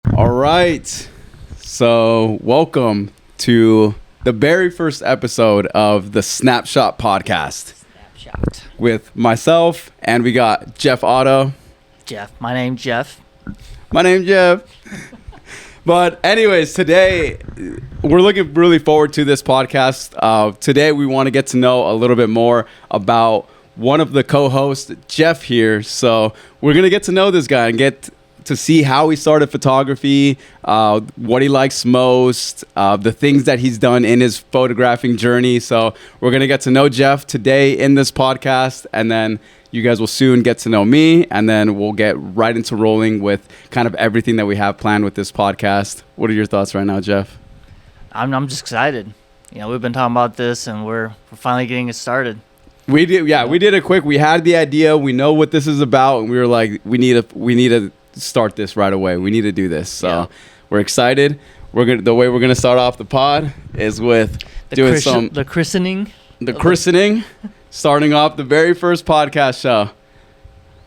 All right. So, welcome to the very first episode of the Snapshot podcast Snapshot. with myself, and we got Jeff Otto. Jeff. My name's Jeff. My name's Jeff. But anyways, today we're looking really forward to this podcast. Today we want to get to know a little bit more about one of the co-hosts, Jeff here. So we're going to get to know this guy and get to see how he started photography, what he likes most, the things that he's done in his photographing journey. So we're going to get to know Jeff today in this podcast, and then you guys will soon get to know me, and then we'll get right into rolling with kind of everything that we have planned with this podcast. What are your thoughts right now, Jeff? I'm just excited. You know, we've been talking about this, and we're finally getting it started. We did it quick. We had the idea. We know what this is about, and we were like, we need to start this right away. We need to do this. So we're excited. The way we're gonna start off the pod is with the christening. The christening. Starting off the very first podcast show.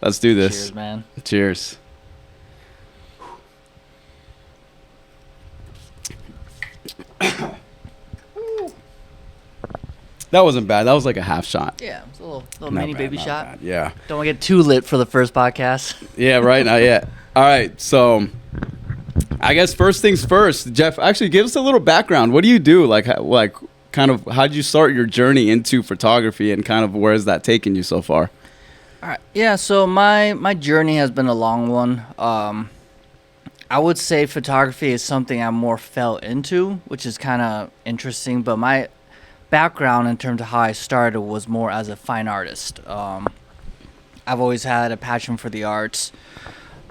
Let's do this. Cheers, man. Cheers. That wasn't bad. That was like a half shot. Yeah, it's a little mini baby shot. Bad. Yeah. Don't want to get too lit for the first podcast. Yeah, right. Not yet. All right. So I guess first things first, Jeff, actually give us a little background. What do you do? Like kind of how did you start your journey into photography, and kind of where has that taken you so far? All right. Yeah, so my journey has been a long one. I would say photography is something I more fell into, which is kind of interesting, but my background in terms of how I started was more as a fine artist. I've always had a passion for the arts.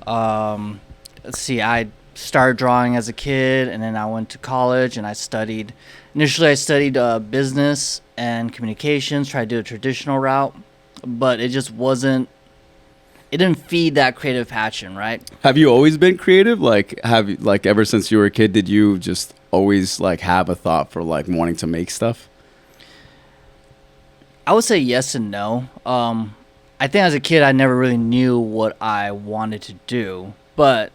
I started drawing as a kid, and then I went to college and I studied business and communications, tried to do a traditional route, but it didn't feed that creative passion, right? Have you always been creative? Ever since you were a kid, did you just always have a thought for wanting to make stuff? I would say yes and no. I think as a kid, I never really knew what I wanted to do, but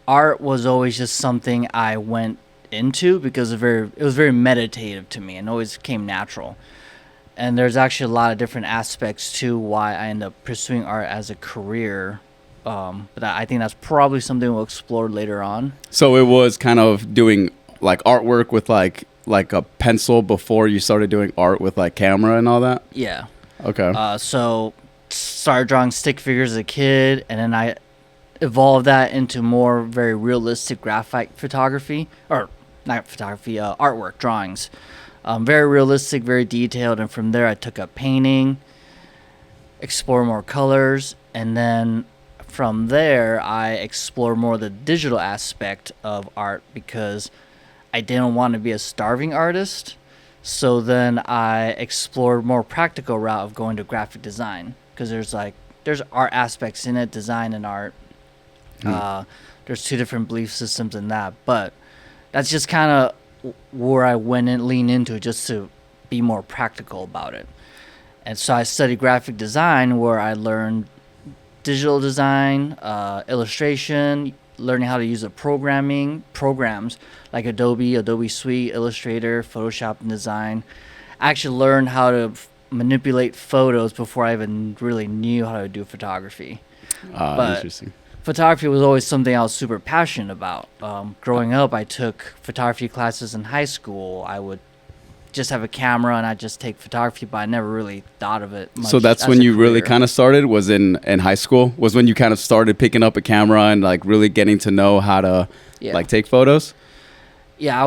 art was always just something I went into because it was very meditative to me and always came natural. And there's actually a lot of different aspects to why I ended up pursuing art as a career. But I think that's probably something we'll explore later on. So it was kind of doing artwork with like a pencil before you started doing art with camera and all that? Yeah. Okay. So started drawing stick figures as a kid, and then I evolved that into more very realistic graphite photography, or not photography, artwork, drawings. Very realistic, very detailed, and from there I took up painting, explore more colors, and then from there I explored more the digital aspect of art because I didn't want to be a starving artist. So then I explored more practical route of going to graphic design because there's art aspects in it, design and art. There's two different belief systems in that, but that's just kind of where I went and leaned into just to be more practical about it. And so I studied graphic design, where I learned digital design, illustration, learning how to use programs like Adobe Suite, Illustrator, Photoshop, and Design. I actually learned how to manipulate photos before I even really knew how to do photography. But interesting. Photography was always something I was super passionate about. Growing up, I took photography classes in high school. I would just have a camera and I'd just take photography, but I never really thought of it much. So that's when you really kind of started, was in high school? Was when you kind of started picking up a camera and really getting to know how to take photos? Yeah, I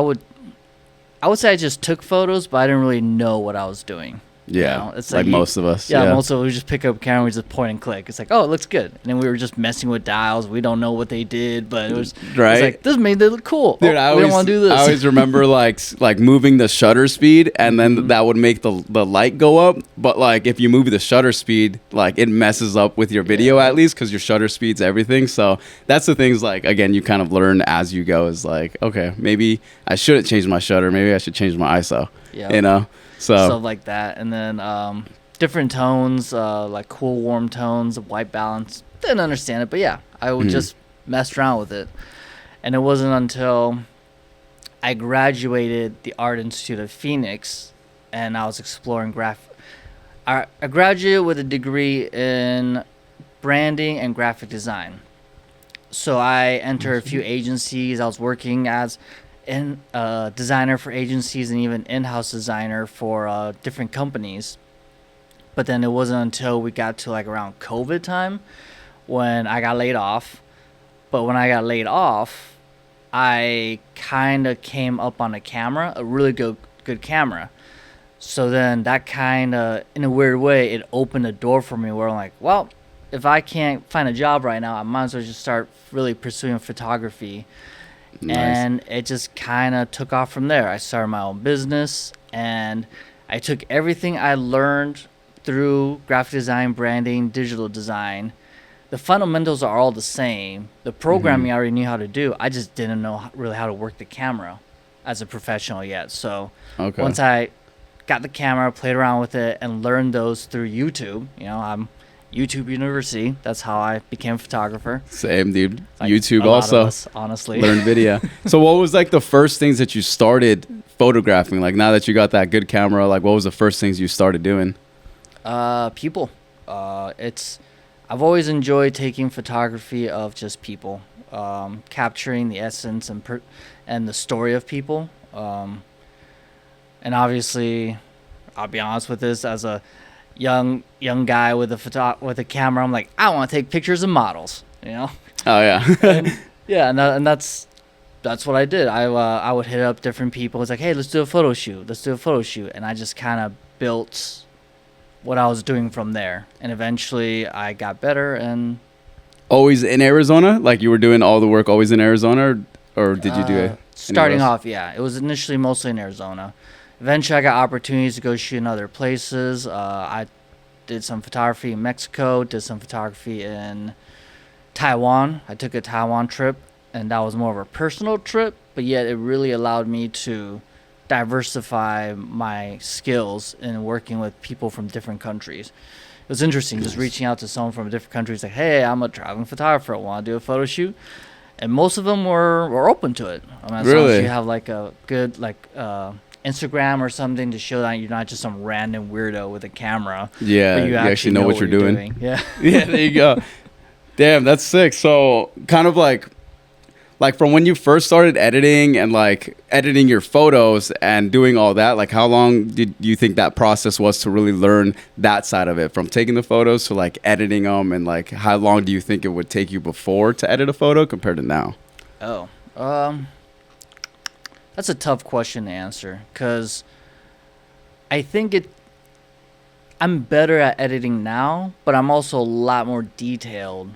would say I just took photos, but I didn't really know what I was doing. Yeah, you know? It's most of us. Yeah, most of us, we just pick up a camera, we just point and click. It's like, oh, it looks good. And then we were just messing with dials. We don't know what they did, but it was like, this made it look cool. Dude, we don't want to do this. I always remember like moving the shutter speed, and then that would make the light go up. But if you move the shutter speed, it messes up with your video at least, because your shutter speed's everything. So that's the things again, you kind of learn as you go. Is okay, maybe I shouldn't change my shutter. Maybe I should change my ISO. Yeah. You know. So stuff like that, and then different tones, like cool, warm tones, white balance. Didn't understand it, but yeah, I would just mess around with it. And it wasn't until I graduated the Art Institute of Phoenix and I was exploring I graduated with a degree in branding and graphic design. So I entered a few agencies. I was working as designer for agencies and even in-house designer for different companies. But then it wasn't until we got to like around COVID time when I got laid off. But when I got laid off, I kind of came up on a camera, a really good camera. So then that kind of, in a weird way, it opened a door for me where I'm like, well, if I can't find a job right now, I might as well just start really pursuing photography. Nice. And it just kind of took off from there. I started my own business, and I took everything I learned through graphic design, branding, digital design. The fundamentals are all the same. The programming I already knew how to do. I just didn't know really how to work the camera as a professional yet. So once I got the camera, played around with it, and learned those through YouTube, I'm YouTube University. That's how I became a photographer. Same, dude. Like YouTube a lot also. of us, honestly. Learn video. So what was like the first things that you started photographing? Like now that you got that good camera, like what was the first things you started doing? People. I've always enjoyed taking photography of just people, capturing the essence and the story of people. And obviously, I'll be honest with this, as a young guy with a camera, I'm like, I want to take pictures of models, Oh yeah. and that's what I did. I would hit up different people. It's like, hey, let's do a photo shoot, and I just kind of built what I was doing from there, and eventually I got better. And always in Arizona? Like you were doing all the work always in Arizona, or did you do it? Starting off, yeah, it was initially mostly in Arizona. Eventually, I got opportunities to go shoot in other places. I did some photography in Mexico, did some photography in Taiwan. I took a Taiwan trip, and that was more of a personal trip, but yet it really allowed me to diversify my skills in working with people from different countries. It was interesting just reaching out to someone from a different country. It's like, hey, I'm a traveling photographer. I want to do a photo shoot. And most of them were open to it. I mean, as long as you have like a good Instagram or something to show that you're not just some random weirdo with a camera. Yeah, but you actually know what you're doing. Yeah. Yeah, there you go. Damn, that's sick. So kind of like from when you first started editing and like editing your photos and doing all that, like how long did you think that process was to really learn that side of it, from taking the photos to like editing them, and like how long do you think it would take you before to edit a photo compared to now? That's a tough question to answer, because I think I'm better at editing now, but I'm also a lot more detailed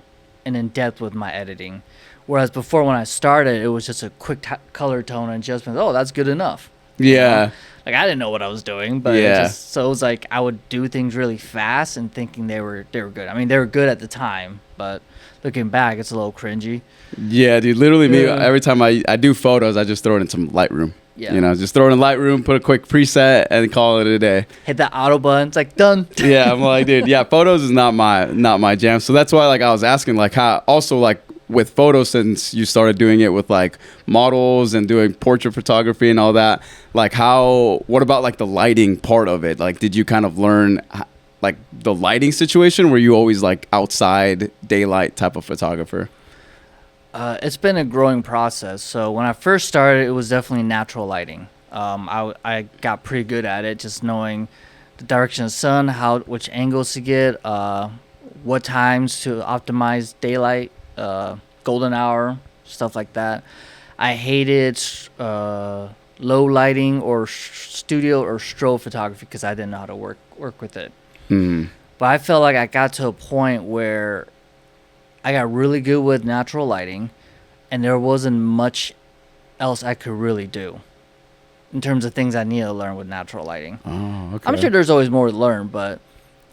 and in depth with my editing. Whereas before, when I started, it was just a quick color tone adjustment. Oh, that's good enough. Yeah. Like I didn't know what I was doing, but so it was like I would do things really fast and thinking they were good. I mean, they were good at the time, but looking back, it's a little cringy. Yeah, dude. Literally, me every time I do photos, I just throw it in some Lightroom. Yeah. Just throw it in Lightroom, put a quick preset, and call it a day. Hit that auto button. It's like done. Yeah, I'm like, dude. Yeah, photos is not my jam. So that's why, like, I was asking, like, how also like with photos, since you started doing it with like models and doing portrait photography and all that, like what about like the lighting part of it? Like, did you kind of learn like the lighting situation? Were you always like outside daylight type of photographer? It's been a growing process. So when I first started, it was definitely natural lighting. I got pretty good at it, just knowing the direction of the sun, which angles to get, what times to optimize daylight, golden hour, stuff like that. I hated low lighting or studio or strobe photography because I didn't know how to work with it. But I felt like I got to a point where I got really good with natural lighting, and there wasn't much else I could really do in terms of things I needed to learn with natural lighting. Oh, okay. I'm sure there's always more to learn, but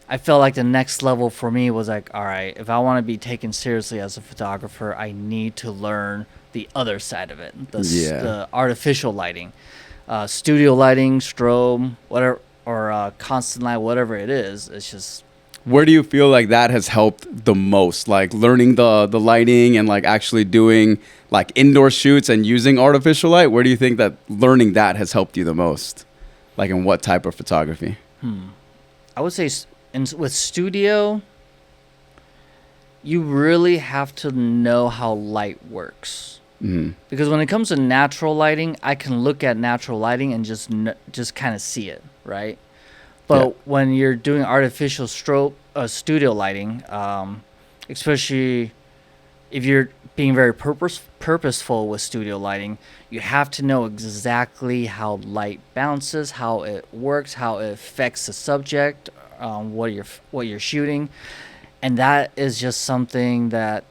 I felt like the next level for me was like, all right, if I want to be taken seriously as a photographer, I need to learn the other side of it, the artificial lighting, studio lighting, strobe, whatever, or constant light, whatever it is. It's just Where do you feel like that has helped the most? Like learning the lighting and like actually doing like indoor shoots and using artificial light. Where do you think that learning that has helped you the most? Like in what type of photography? I would say with studio, you really have to know how light works. Because when it comes to natural lighting, I can look at natural lighting and just kind of see it, right? But when you're doing artificial studio lighting, especially if you're being very purposeful with studio lighting, you have to know exactly how light bounces, how it works, how it affects the subject, what you're shooting, and that is just something that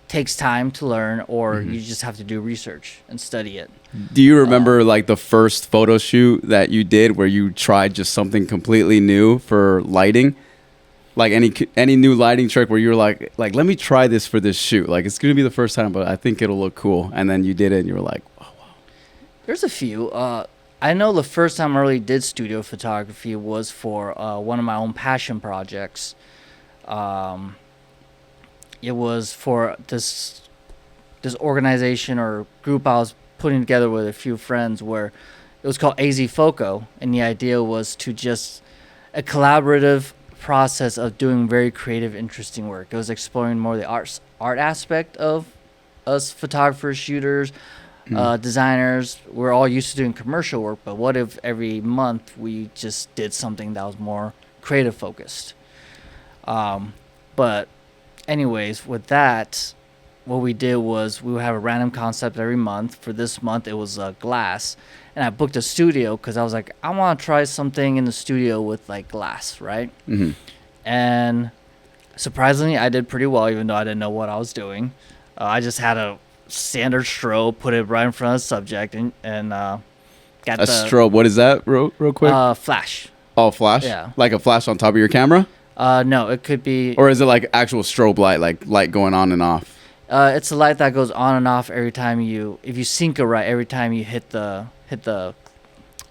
takes time to learn, or you just have to do research and study it. Do you remember like the first photo shoot that you did where you tried just something completely new for lighting? Like any new lighting trick where you're like let me try this for this shoot. Like it's gonna be the first time, but I think it'll look cool. And then you did it, and you were like, oh wow. There's a few. I know the first time I really did studio photography was for one of my own passion projects. It was for this organization or group I was putting together with a few friends, where it was called AZ Foco, and the idea was to just a collaborative process of doing very creative, interesting work. It was exploring more the art aspect of us photographers, shooters, designers. We're all used to doing commercial work, but what if every month we just did something that was more creative focused? But anyways, with that, what we did was we would have a random concept every month. For this month, it was glass. And I booked a studio because I was like, I want to try something in the studio with like glass, right? And surprisingly, I did pretty well, even though I didn't know what I was doing. I just had a standard strobe, put it right in front of the subject, and got a strobe. What is that, real quick? Flash. Oh, flash? Yeah. Like a flash on top of your camera? No, it could be. Or is it like actual strobe light, like light going on and off? It's a light that goes on and off every time if you sync it right, every time you hit the.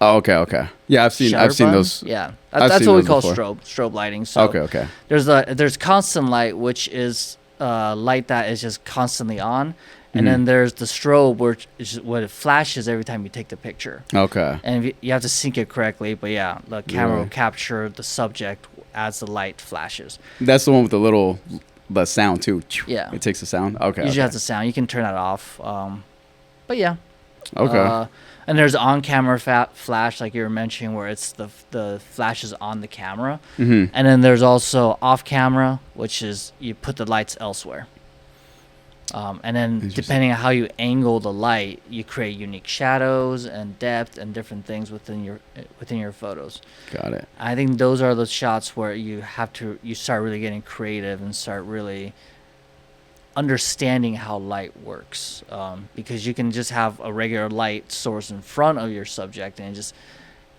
Oh, okay. Yeah, I've seen button. those. Yeah, that's what we call strobe lighting. So okay. There's constant light, which is light that is just constantly on, and then there's the strobe, which is what it flashes every time you take the picture. Okay. And you have to sync it correctly, but yeah, the camera will capture the subject as the light flashes. That's the one with the sound too. Yeah. It takes the sound. Okay. Usually has the sound. You can turn that off. But yeah. Okay. And there's on-camera flash, like you were mentioning, where it's the flash is on the camera. And then there's also off-camera, which is you put the lights elsewhere. And then depending on how you angle the light, you create unique shadows and depth and different things within your photos. Got it. I think those are the shots where you start really getting creative and start really understanding how light works, because you can just have a regular light source in front of your subject and just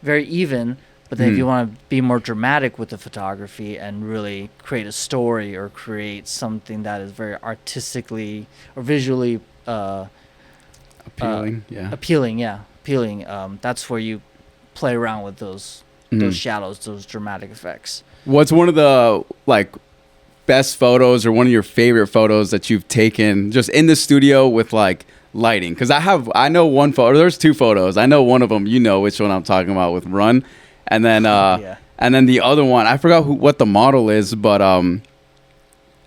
very even. But then if you want to be more dramatic with the photography and really create a story or create something that is very artistically or visually appealing, that's where you play around with those shadows, those dramatic effects. What's one of the best photos or one of your favorite photos that you've taken just in the studio with like lighting? Because I know one photo. There's two photos. I know one of them. You know which one I'm talking about with Run. And then and then the other one, I forgot what the model is, but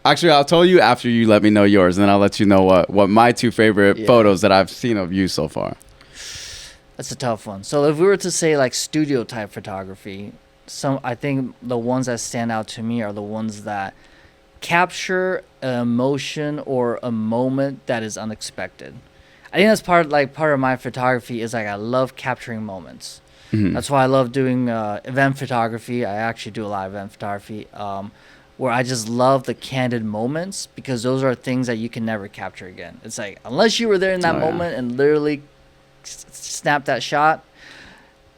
actually I'll tell you after you let me know yours, and then I'll let you know what my two favorite photos that I've seen of you so far. That's a tough one. So if we were to say like studio type photography, I think the ones that stand out to me are the ones that capture an emotion or a moment that is unexpected. I think that's part of my photography is like I love capturing moments. That's why I love doing event photography. I actually do a lot of event photography, where I just love the candid moments, because those are things that you can never capture again. It's like, unless you were there in that moment and literally snap that shot,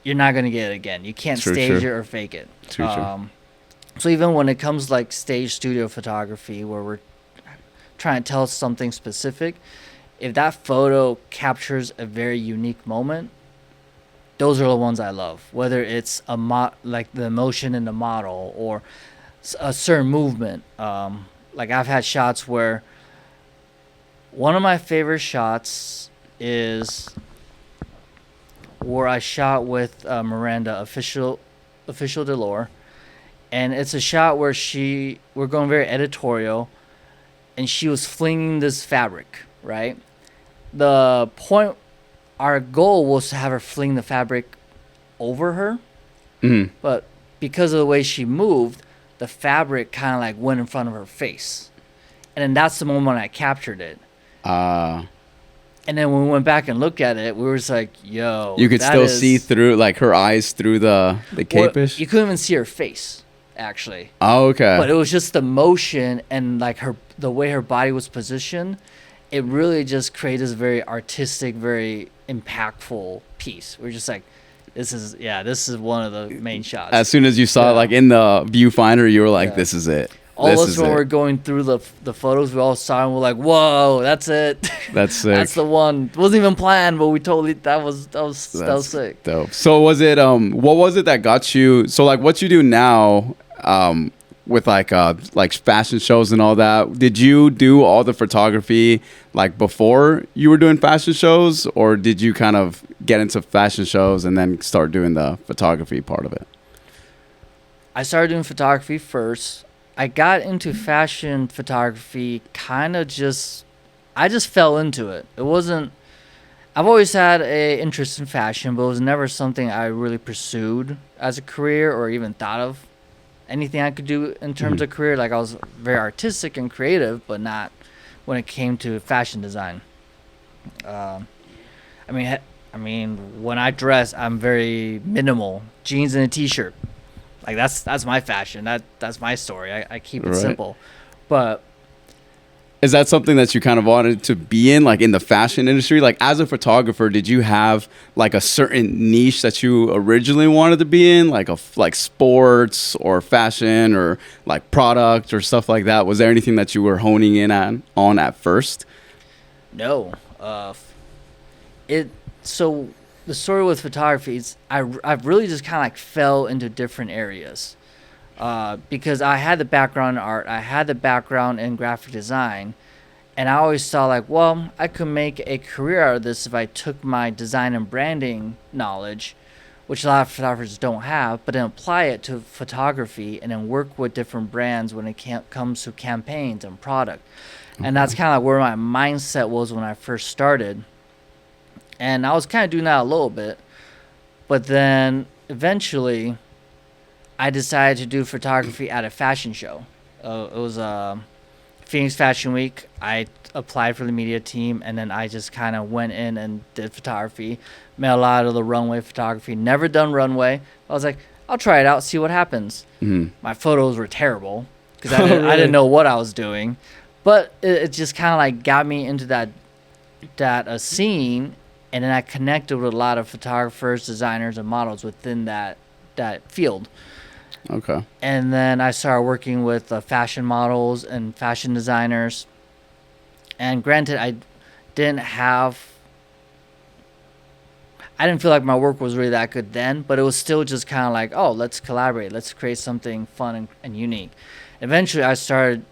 you're not going to get it again. You can't stage it or fake it. True. So even when it comes like stage studio photography, where we're trying to tell something specific, if that photo captures a very unique moment, those are the ones I love. Whether it's like the emotion in the model, or a certain movement. Like I've had shots where one of my favorite shots is where I shot with Miranda, official Delore, and it's a shot where we're going very editorial, and she was flinging this fabric, right? The point, our goal was to have her fling the fabric over her, but because of the way she moved, the fabric kind of like went in front of her face, and then that's the moment I captured it. And then when we went back and looked at it, we were just like, "Yo, you could still see through, like, her eyes through the capish." You couldn't even see her face, actually. Oh, okay. But it was just the motion and like the way her body was positioned. It really just created this very artistic, very impactful piece. We're just like, this is one of the main shots. As soon as you saw it, like, in the viewfinder, you were like, "This is it." All of us, when we're going through the photos, we all saw it and we're like, "Whoa, that's it." That's sick. That's the one. It wasn't even planned, but we totally that was sick. Dope. So was it what was it that got you? So, like, what you do now, with like fashion shows and all that, did you do all the photography like before you were doing fashion shows, or did you kind of get into fashion shows and then start doing the photography part of it? I started doing photography first. I got into fashion photography I just fell into it. It wasn't, I've always had a interest in fashion, but it was never something I really pursued as a career or even thought of anything I could do in terms of career. Like, I was very artistic and creative, but not when it came to fashion design. I mean, when I dress, I'm very minimal. Jeans and a t-shirt. Like, that's my fashion. That's my story. I keep it simple. But is that something that you kind of wanted to be in, like in the fashion industry? Like, as a photographer, did you have like a certain niche that you originally wanted to be in, like like sports or fashion or like product or stuff like that? Was there anything that you were honing in on at first? No. So the story with photography is I've really just kind of like fell into different areas. Because I had the background in art, I had the background in graphic design, and I always saw like, well, I could make a career out of this if I took my design and branding knowledge, which a lot of photographers don't have, but then apply it to photography and then work with different brands when it comes to campaigns and product. And that's kind of like where my mindset was when I first started. And I was kind of doing that a little bit, but then eventually I decided to do photography at a fashion show. It was Phoenix Fashion Week. I applied for the media team, and then I just kind of went in and did photography. Met a lot of the runway photography. Never done runway. I was like, I'll try it out, see what happens. My photos were terrible because I didn't know what I was doing. But it just kind of like got me into that scene, and then I connected with a lot of photographers, designers, and models within that field. Okay. And then I started working with fashion models and fashion designers. And granted, I didn't feel like my work was really that good then, but it was still just kind of like, oh, let's collaborate. Let's create something fun and unique. Eventually, I started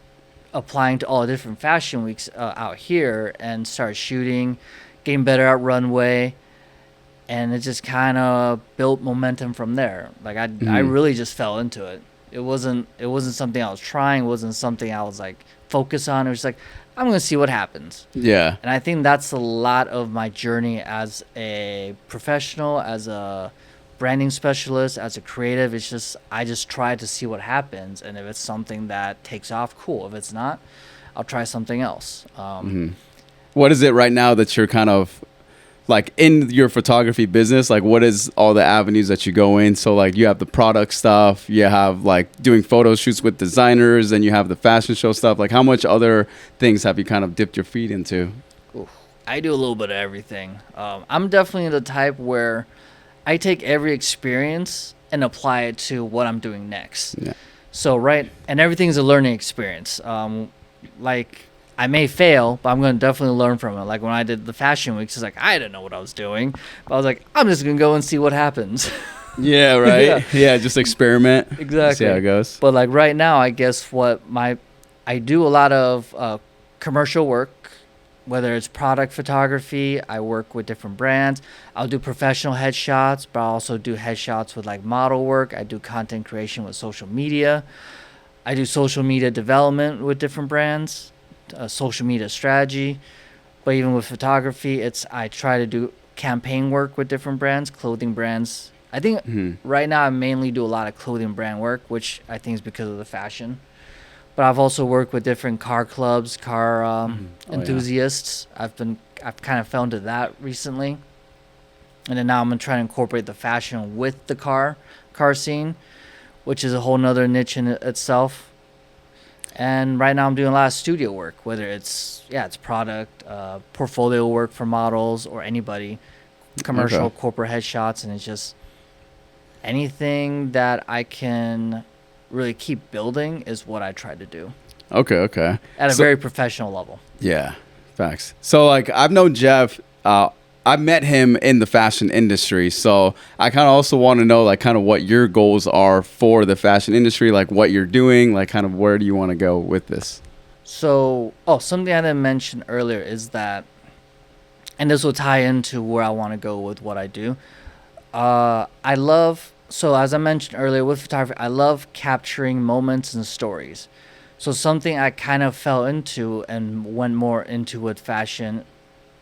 applying to all the different fashion weeks out here and started shooting, getting better at runway. And it just kind of built momentum from there. Like I really just fell into it. It wasn't something I was trying. It wasn't something I was like focused on. It was just like, I'm gonna see what happens. Yeah. And I think that's a lot of my journey as a professional, as a branding specialist, as a creative. It's just I just try to see what happens, and if it's something that takes off, cool. If it's not, I'll try something else. What is it right now that you're kind of like in your photography business? Like, what is all the avenues that you go in? So like you have the product stuff, you have like doing photo shoots with designers, and you have the fashion show stuff. Like, how much other things have you kind of dipped your feet into? I do a little bit of everything. I'm definitely the type where I take every experience and apply it to what I'm doing next. Yeah. So and everything's a learning experience. Like, I may fail, but I'm going to definitely learn from it. Like when I did the fashion weeks, it's like I didn't know what I was doing, but I was like, I'm just going to go and see what happens. Yeah, right. Yeah, just experiment. Exactly. See how it goes. But like right now, I guess I do a lot of commercial work, whether it's product photography. I work with different brands. I'll do professional headshots, but I also do headshots with like model work. I do content creation with social media. I do social media development with different brands, social media strategy. But even with photography, I try to do campaign work with different brands, clothing brands. I think right now I mainly do a lot of clothing brand work, which I think is because of the fashion. But I've also worked with different car clubs, car enthusiasts. I've kind of fell into that recently, and then now I'm gonna try to incorporate the fashion with the car scene, which is a whole nother niche in itself. And right now I'm doing a lot of studio work, whether it's product, portfolio work for models or anybody, commercial, corporate headshots, and it's just anything that I can really keep building is what I try to do. Okay. At a very professional level. Yeah, facts. So like I've known Jeff. I met him in the fashion industry, so I kind of also want to know like kind of what your goals are for the fashion industry, like what you're doing, like kind of where do you want to go with this? So, something I didn't mention earlier is that, and this will tie into where I want to go with what I do. So as I mentioned earlier with photography, I love capturing moments and stories. So something I kind of fell into and went more into with fashion,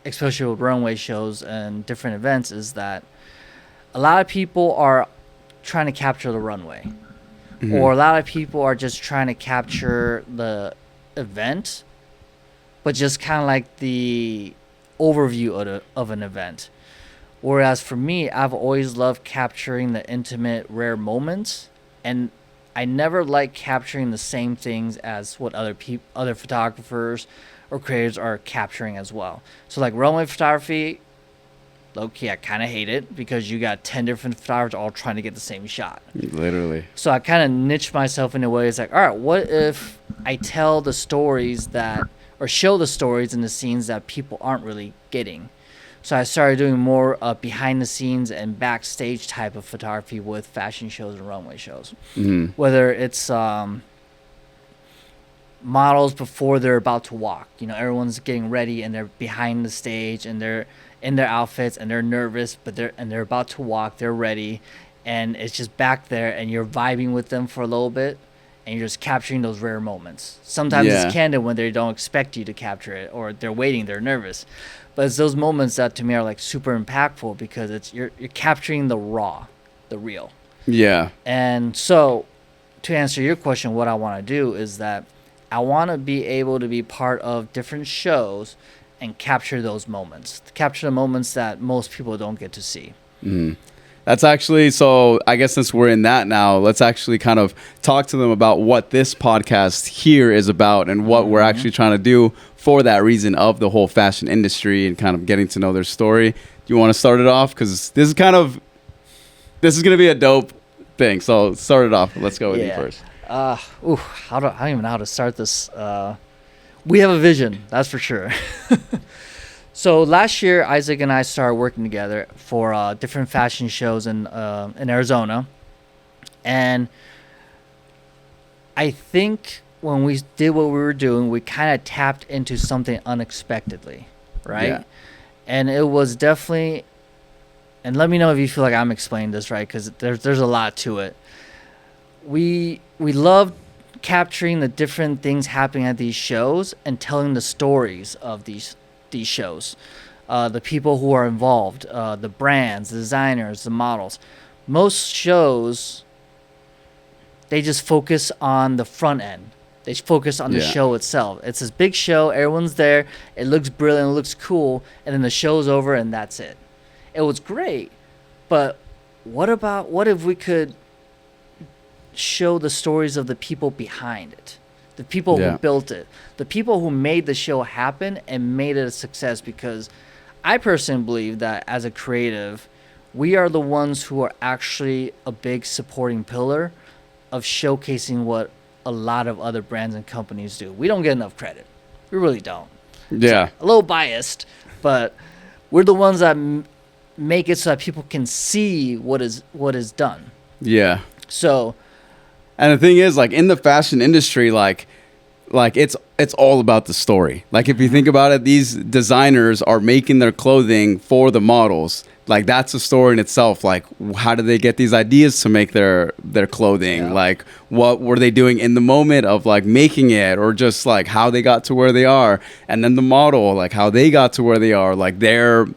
especially with runway shows and different events, is that a lot of people are trying to capture the runway. Or a lot of people are just trying to capture the event, but just kind of like the overview of an event. Whereas for me, I've always loved capturing the intimate, rare moments, and I never like capturing the same things as what other photographers or creators are capturing as well. So like runway photography, low-key, I kind of hate it because you got 10 different photographers all trying to get the same shot. Literally. So I kind of niched myself in a way. It's like, all right, what if I tell the stories or show the stories in the scenes that people aren't really getting? So I started doing more behind the scenes and backstage type of photography with fashion shows and runway shows. Whether it's models before they're about to walk. Everyone's getting ready and they're behind the stage and they're in their outfits and they're nervous, but they're about to walk. They're ready, and it's just back there, and you're vibing with them for a little bit, and you're just capturing those rare moments. Sometimes it's candid when they don't expect you to capture it, or they're waiting, they're nervous. But it's those moments that to me are like super impactful because you're capturing the raw, the real. Yeah. And so, to answer your question, what I want to do is that I want to be able to be part of different shows and capture those moments, capture the moments that most people don't get to see. That's actually, so I guess since we're in that now, let's actually kind of talk to them about what this podcast here is about and what we're actually trying to do for that reason of the whole fashion industry and kind of getting to know their story. Do you want to start it off? Because this is going to be a dope thing. So start it off. Let's go with you first. I don't even know how to start this. We have a vision, that's for sure. So last year, Isaac and I started working together for different fashion shows in Arizona, and I think when we did what we were doing, we kind of tapped into something unexpectedly, right? Yeah. And it was definitely, and let me know if you feel like I'm explaining this right, because there's a lot to it. We loved capturing the different things happening at these shows and telling the stories of these shows, the people who are involved, the brands, the designers, the models. Most shows, they just focus on the front end. They focus on the show itself. It's this big show, everyone's there, it looks brilliant, it looks cool, and then the show's over and that's it. It was great, but what if we could show the stories of the people behind it, the people who built it, the people who made the show happen and made it a success? Because I personally believe that as a creative, we are the ones who are actually a big supporting pillar of showcasing what a lot of other brands and companies do. We don't get enough credit. We really don't. Yeah. So, a little biased, but we're the ones that make it so that people can see what is done. Yeah. So And the thing is, like, in the fashion industry, like it's all about the story. Like, if you think about it, these designers are making their clothing for the models. Like, that's a story in itself. Like, how did they get these ideas to make their clothing? Yeah. Like, what were they doing in the moment of like making it, or just like how they got to where they are? And then the model, like how they got to where they are, like their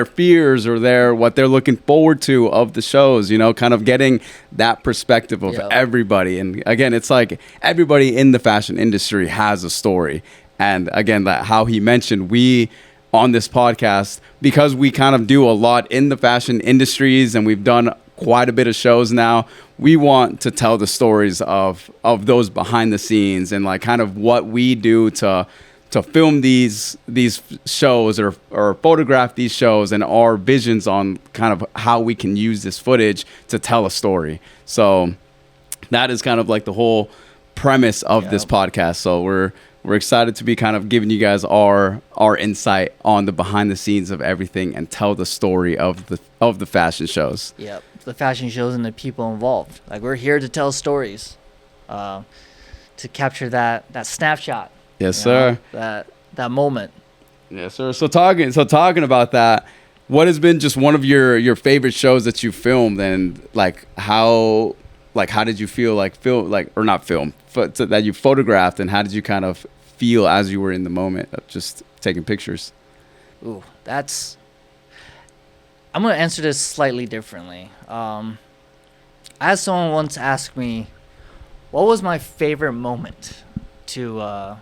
fears or what they're looking forward to of the shows, you know, kind of getting that perspective of Yeah. everybody. And again, it's like everybody in the fashion industry has a story. And again, that how he mentioned, we on this podcast, because we kind of do a lot in the fashion industries and we've done quite a bit of shows now, we want to tell the stories of those behind the scenes and like kind of what we do to film these shows or photograph these shows, and our visions on kind of how we can use this footage to tell a story. So that is kind of like the whole premise of this podcast. So we're excited to be kind of giving you guys our insight on the behind the scenes of everything and tell the story of the fashion shows. Yep, the fashion shows and the people involved. Like, we're here to tell stories, to capture that snapshot. Yes, you know, sir. that moment. Yes, sir. So talking about that, what has been just one of your favorite shows that you filmed, and like how did you feel that you photographed, and how did you kind of feel as you were in the moment of just taking pictures? Ooh, I'm gonna answer this slightly differently. I had someone once ask me, what was my favorite moment to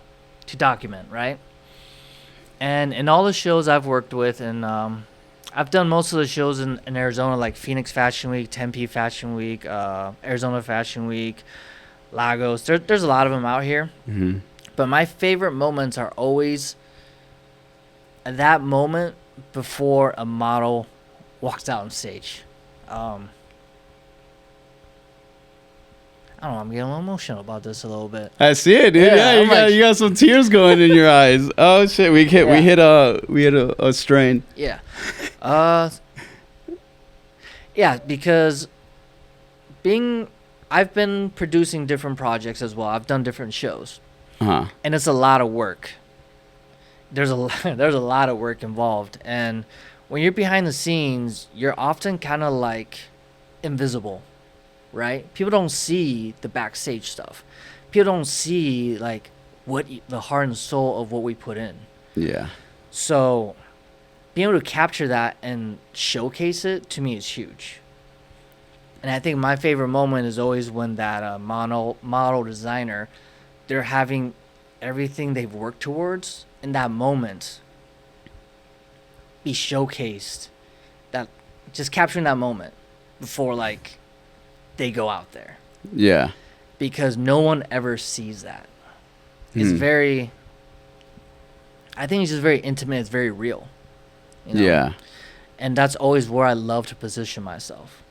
document, right? And in all the shows I've worked with, and I've done most of the shows in Arizona, like Phoenix Fashion Week, Tempe Fashion Week, Arizona Fashion Week, Lagos. There's a lot of them out here. Mm-hmm. But my favorite moments are always that moment before a model walks out on stage. I don't know, I'm getting a little emotional about this a little bit. I see it, dude. Yeah, you got some tears going in your eyes. Oh shit, we hit a strain. Yeah. Yeah, because I've been producing different projects as well. I've done different shows. Uh-huh. And it's a lot of work. There's a lot of work involved, and when you're behind the scenes, you're often kind of like invisible, right? People don't see the backstage stuff. People don't see like the heart and soul of what we put in. Yeah. So being able to capture that and showcase it, to me, is huge. And I think my favorite moment is always when that model designer, they're having everything they've worked towards in that moment be showcased. That just capturing that moment before like they go out there. Yeah. Because no one ever sees that. It's I think it's just very intimate. It's very real. You know? Yeah. And that's always where I love to position myself.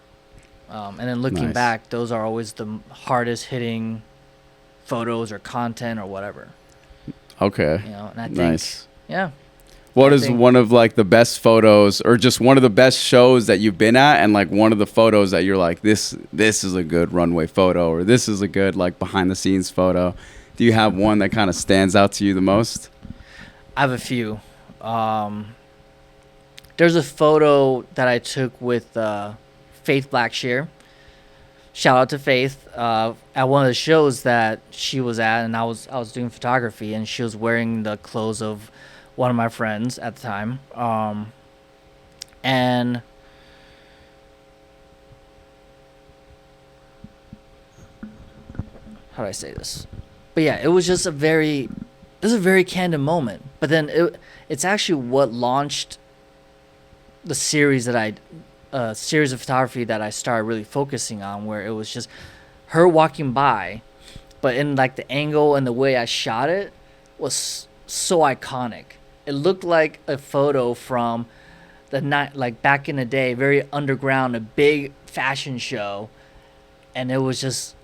And then looking back, those are always the hardest hitting photos or content or whatever. Okay. You know, and I think, yeah. What is one of like the best photos, or just one of the best shows that you've been at, and like one of the photos that you're like, this is a good runway photo, or this is a good like behind the scenes photo? Do you have one that kind of stands out to you the most? I have a few. There's a photo that I took with Faith Blackshear. Shout out to Faith, at one of the shows that she was at, and I was doing photography, and she was wearing the clothes of one of my friends at the time. And how do I say this? But yeah, it was just a very candid moment. But then it's actually what launched the series series of photography that I started really focusing on, where it was just her walking by, but in like the angle and the way I shot it was so iconic. It looked like a photo from the night, like back in the day, very underground, a big fashion show, and it just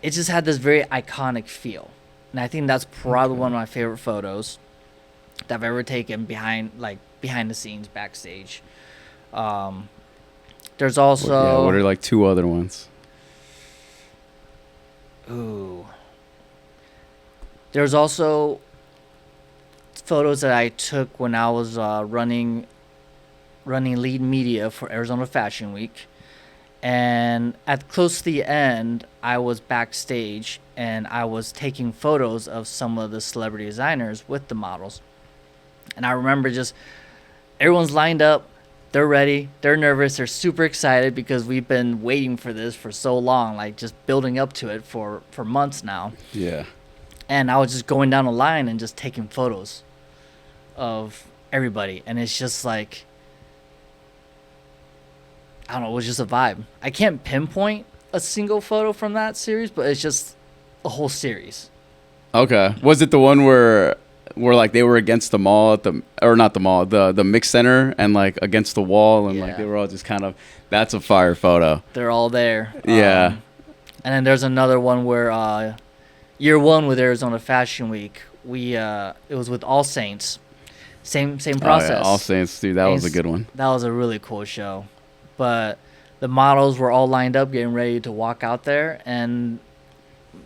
had this very iconic feel. And I think that's probably one of my favorite photos that I've ever taken behind the scenes, backstage. There's also Yeah, what are like two other ones? ooh. There's also photos that I took when I was running lead media for Arizona Fashion Week. And at close to the end, I was backstage and I was taking photos of some of the celebrity designers with the models. And I remember just everyone's lined up, they're ready, they're nervous, they're super excited because we've been waiting for this for so long, like just building up to it for months now. Yeah. And I was just going down the line and just taking photos of everybody. And it's just like, I don't know, it was just a vibe. I can't pinpoint a single photo from that series, but it's just a whole series. Okay. Was it the one where like they were against the mall at or not the mall, the mix center, and like against the wall, and like they were all just kind of, that's a fire photo. They're all there. Yeah. And then there's another one where year one with Arizona Fashion Week, it was with All Saints. Same process. Oh, yeah. All Saints, dude, that was a good one. That was a really cool show. But the models were all lined up, getting ready to walk out there, and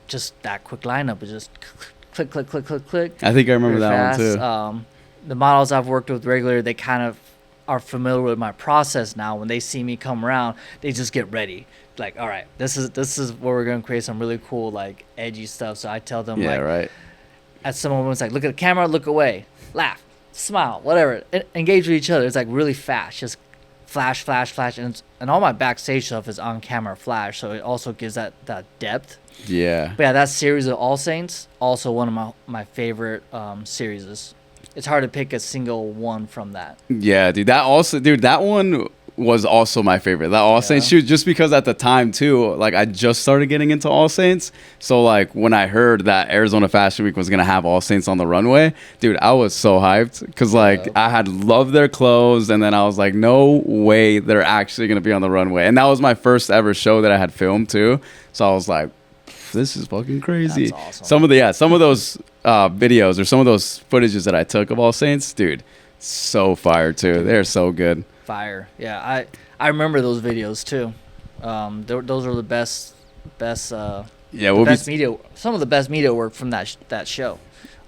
just that quick lineup was just click, click, click, click, click. I think I remember that fast. One too. The models I've worked with regularly, they kind of are familiar with my process now. When they see me come around, they just get ready. Like, all right, this is where we're gonna create some really cool, like, edgy stuff. So I tell them, right. At some moments, like, look at the camera, look away, laugh, smile, whatever, engage with each other. It's like really fast, just flash, flash, flash, and all my backstage stuff is on camera flash, so it also gives that depth. Yeah. But yeah, that series of All Saints, also one of my favorite series. It's hard to pick a single one from that. Yeah, dude. That one was also my favorite. That All Saints shoot, just because at the time too, like I just started getting into All Saints. So like when I heard that Arizona Fashion Week was gonna have All Saints on the runway, dude, I was so hyped because like I had loved their clothes, and then I was like, no way they're actually gonna be on the runway. And that was my first ever show that I had filmed too. So I was like, this is fucking crazy. That's awesome. Some of those videos or some of those footages that I took of All Saints, dude, so fire too. They're so good. Fire. Yeah, I remember those videos too. Those are the best media. Some of the best media work from that show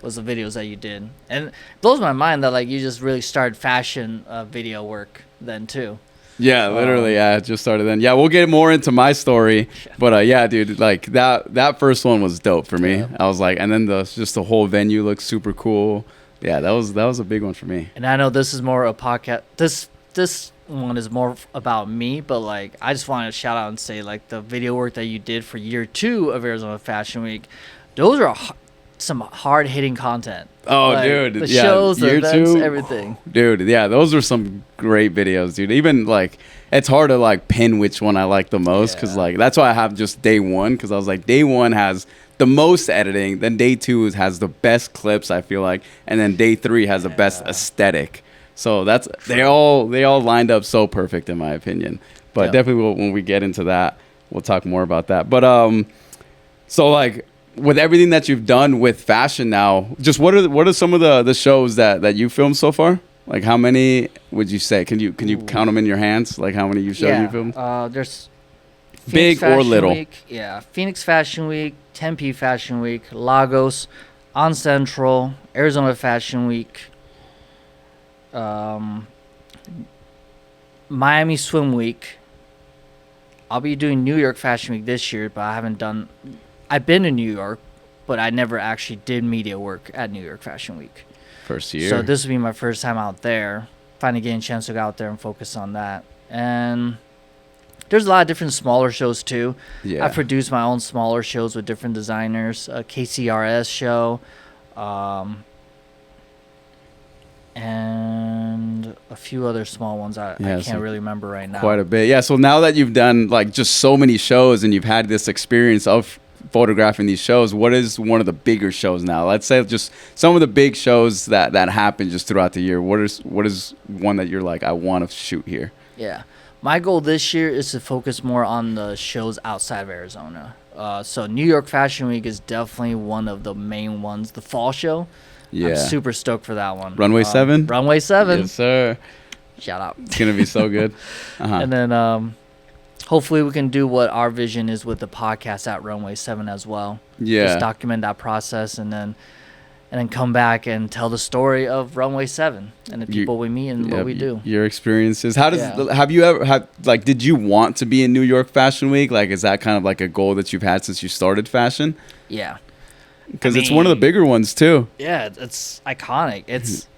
was the videos that you did, and it blows my mind that like you just really started fashion video work then too. Yeah, literally. I just started then. Yeah, we'll get more into my story, but yeah, dude, like that first one was dope for me. I was like, and then the whole venue looks super cool. Yeah, that was a big one for me. And I know this is more a podcast. This one is more about me, but like I just wanted to shout out and say like the video work that you did for year 2 of Arizona Fashion Week, those are some hard hitting content. Oh, like, dude, the shows, the events, everything. Dude, yeah, those are some great videos, dude. Even like it's hard to like pin which one I like the most because like that's why I have just day 1, because I was like day 1 has the most editing, then day 2 has the best clips, I feel like, and then day 3 has the best aesthetic. So they all lined up so perfect in my opinion. But definitely when we get into that, we'll talk more about that. But so like with everything that you've done with fashion now, just what are some of the shows that you filmed so far? Like how many would you say? Can you count them in your hands? Like how many you filmed? There's Big or little. Week, Phoenix Fashion Week, Tempe Fashion Week, Lagos, On Central, Arizona Fashion Week, Miami Swim Week. I'll be doing New York Fashion Week this year, but I've been to New York, but I never actually did media work at New York Fashion Week. First year. So this will be my first time out there. Finally getting a chance to go out there and focus on that. And there's a lot of different smaller shows too. Yeah. I produced my own smaller shows with different designers. A KCRS show. And a few other small ones I can't really remember right now. Quite a bit. Yeah, so now that you've done like just so many shows and you've had this experience of photographing these shows, what is one of the bigger shows now? Let's say just some of the big shows that happen just throughout the year. What is one that you're like, I want to shoot here? Yeah. My goal this year is to focus more on the shows outside of Arizona. So New York Fashion Week is definitely one of the main ones. The fall show. Yeah. I'm super stoked for that one. Runway 7? Runway 7. Yes, sir. Shout out. It's gonna be so good. And then hopefully we can do what our vision is with the podcast at Runway 7 as well. Yeah. Just document that process and then come back and tell the story of Runway 7 and the people we meet and what we do. Your experiences. How does have you ever had like did you want to be in New York Fashion Week? Like is that kind of like a goal that you've had since you started fashion? Yeah. Because it's one of the bigger ones too. Yeah, it's iconic. It's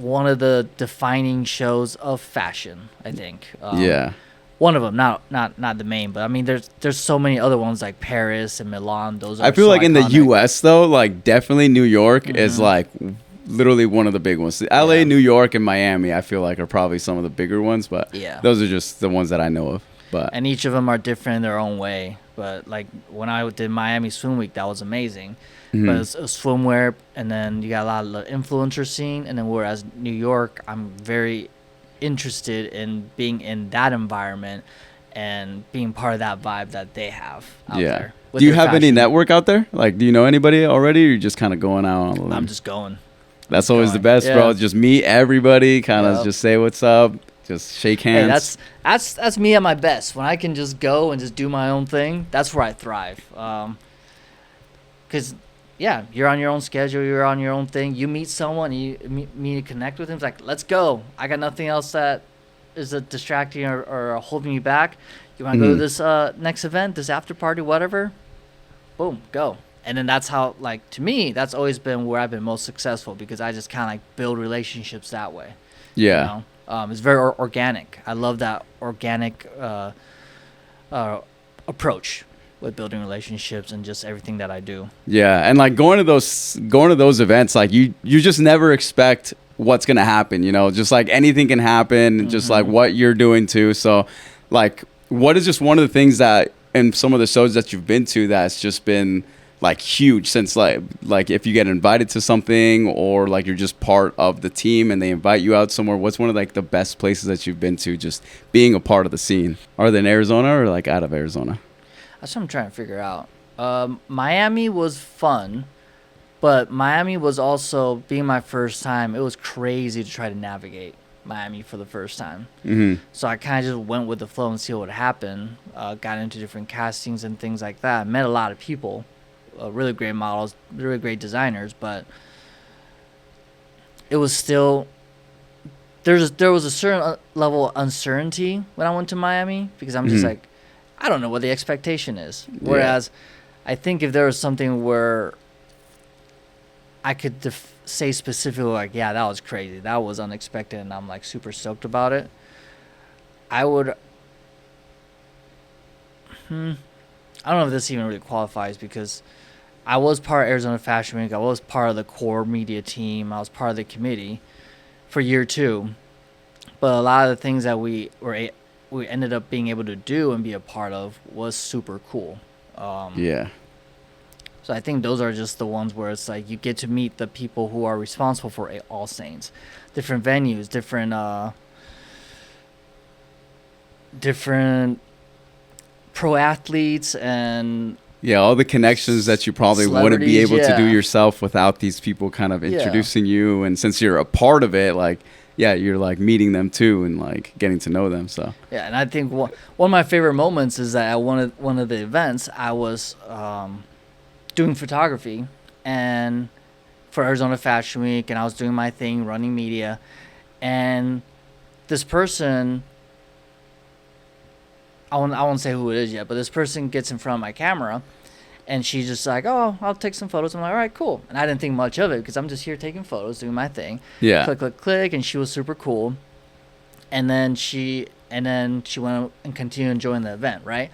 one of the defining shows of fashion, I think. Yeah. One of them, not the main, but I mean, there's so many other ones like Paris and Milan. Those are I feel so like in the iconic. U.S. though, like definitely New York is like literally one of the big ones. L.A., New York, and Miami, I feel like are probably some of the bigger ones, but those are just the ones that I know of. But and each of them are different in their own way. But like when I did Miami Swim Week, that was amazing. But it's swimwear, and then you got a lot of the influencer scene, and then whereas New York, I'm very interested in being in that environment and being part of that vibe that they have out there. Do you have any network out there? Like, do you know anybody already, or you're just kind of going out on a limb? I'm just going. That's always the best, bro. Just meet everybody, kind of just say what's up, just shake hands. Hey, that's me at my best. When I can just go and just do my own thing, that's where I thrive. 'Cause you're on your own schedule, you're on your own thing. You meet someone, you meet connect with him. It's like, let's go. I got nothing else that is distracting or holding me back. You want to go to this next event, this after party, whatever? Boom, go. And then that's how, like, to me, that's always been where I've been most successful because I just kind of like build relationships that way. Yeah. You know? It's very organic. I love that organic approach with building relationships and just everything that I do. Yeah, and like going to those events, like you just never expect what's gonna happen. You know, just like anything can happen. Just like what you're doing too. So, like, what is just one of the things that in some of the shows that you've been to that's just been like huge since like if you get invited to something or like you're just part of the team and they invite you out somewhere, what's one of like the best places that you've been to just being a part of the scene? Are they in Arizona or like out of Arizona? That's what I'm trying to figure out. Miami was fun, but Miami was also, being my first time, it was crazy to try to navigate Miami for the first time. So I kind of just went with the flow and see what would happen. Got into different castings and things like that. Met a lot of people, really great models, really great designers, but it was still, there was a certain level of uncertainty when I went to Miami because I'm just like, I don't know what the expectation is. Whereas I think if there was something where I could say specifically like, yeah, that was crazy, that was unexpected, and I'm like super stoked about it, I would, I don't know if this even really qualifies because I was part of Arizona Fashion Week. I was part of the core media team. I was part of the committee for year 2. But a lot of the things that we ended up being able to do and be a part of was super cool. So I think those are just the ones where it's like you get to meet the people who are responsible for All Saints, different venues, different pro athletes, and all the connections that you probably wouldn't be able to do yourself without these people kind of introducing you. And since you're a part of it, like, you're like meeting them too and like getting to know them. So and I think one of my favorite moments is that at one of the events I was doing photography and for Arizona Fashion Week, and I was doing my thing, running media, and this person, I won't say who it is yet, but this person gets in front of my camera, and she's just like, oh, I'll take some photos. I'm like, all right, cool. And I didn't think much of it because I'm just here taking photos, doing my thing. Click, click, click, and she was super cool. And then she went and continued enjoying the event, right?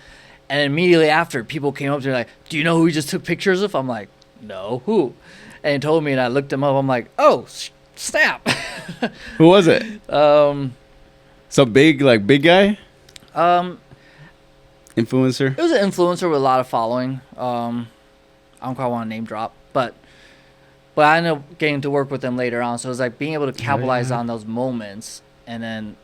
And immediately after, people came up to me like, do you know who we just took pictures of? I'm like, no, who? And he told me, and I looked him up. I'm like, oh, snap. Who was it? So big guy? Influencer? It was an influencer with a lot of following. I don't quite want to name drop, but I ended up getting to work with them later on. So it was like being able to capitalize on those moments and